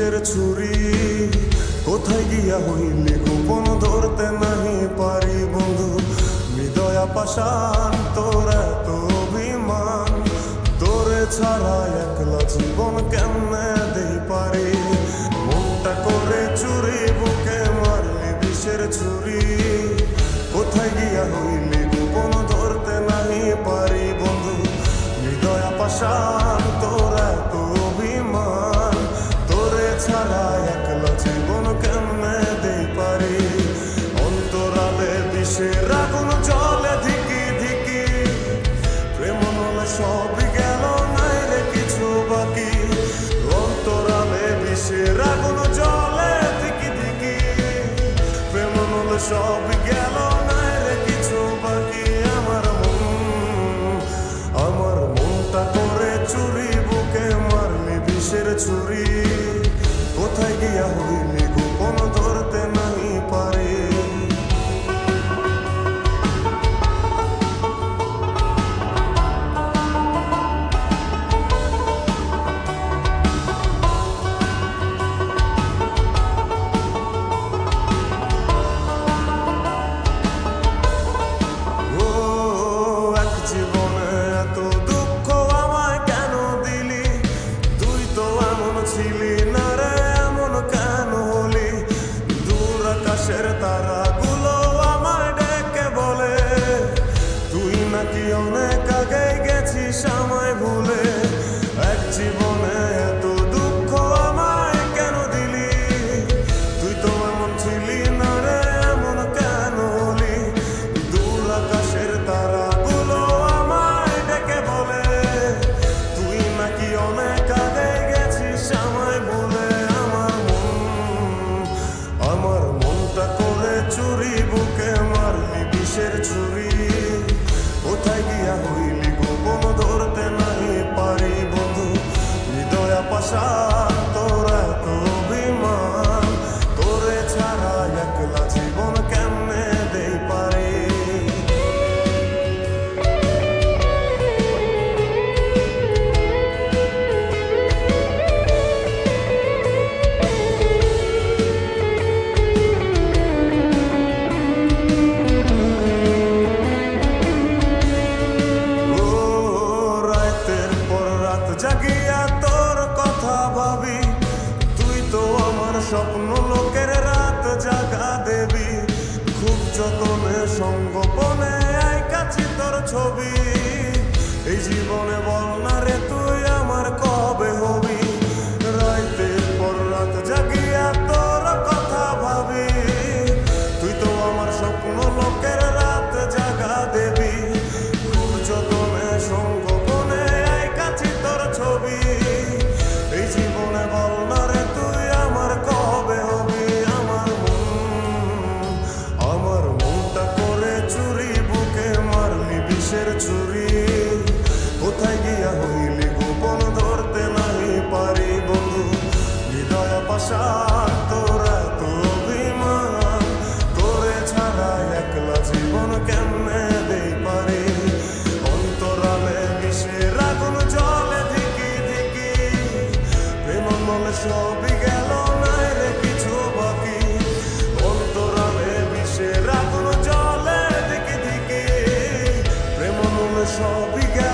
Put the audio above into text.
বিষের ছুরি কোথায় গিয়া হইলি গোপন ধরতে নাহি পারি বন্ধু। হৃদয়া পাষাণ তোর এত অভিমান, তোরে ছাড়া একলা জীবন কেমনে দেই পারি। মনটা করে চুরি বুকে মারলি বিষের ছুরি কোথায় গিয়া হইলি গোপন ধরতে নাহি পারি বন্ধু। হৃদয়া পাষাণ তোর এত অভিমান, তোরে ছাড়া একলা জীবন কেমনে দেই পারি। অন্তরালে বিষের আগুন জ্বলে ধিকি ধিকি, প্রেম নলে সবই গেল নাই রে কিছু বাকি। অন্তরালে বিষের আগুন জ্বলে ধিকি ধিকি, প্রেম নলে সবই গেল নাই রে কিছু বাকি। আমার মনটা করে চুরি বুকে মারলি বিষের ছুরি কোথায় গিয়া হইলি গোপন ধরতে নাহি পারি। তারাগুলো আমায় ডেকে বলে তুই নাকি অনেক আগে গেছিস আমায় ভুলে। এক জীবনে এত দুঃখ আমায় কেন দিলি, তুই তো এমন ছিলি না রে এমন কেন হলি। দূর আকাশের তারাগুলো আমায় ডেকে বলে তুই নাকি অনেক আগে গেছিস আমায় ভুলে। আমার মনটা করে চুরি বুকে মারলি বিষের ছুরি কোথায় গিয়া হইলি গোপন ধরতে নাহি পারি বন্ধু। হৃদয়া পাষাণ তোর এত অভিমান, তোরে ছাড়া একলা জীবন কেমনে দেই পারি। জাগিয়া তোর কথা ভাবি, তুই তো আমার স্বপ্ন লোকের রাত জাগা দেবী। খুব যতনে সঙ্গোপনে আইকাছি তোর ছবি, এই জীবনে বল না রে তুই আমার কবে হবি। রাতের পর রাত জাগিয়া তোর কথা ভাবি, তুই তো আমার স্বপ্ন লোকের রাত জাগা দেবী। খুব যতনে সঙ্গোপনে আইকাছি তোর ছবি, এই জীবনে বল না রে তুই আমার কবে হবি। আমার মনটা করে চুরি বুকে মারলি বিষের ছুরি কোথায় গিয়া হইলি গোপন ধরতে নাহি পারি বন্ধু। হৃদয়া পাষাণ তোর এত অভিমান, তোরে ছাড়া একলা জীবন কেমনে দেই পারি। অন্তরালে বিষের আগুন জ্বলে ধিকি ধিকি, প্রেম মনে সবই গেল নাই রে কিছু বাকি। অন্তরালে বিষের আগুন জ্বলে ধিকি ধিকি, প্রেম মনে সবই গেল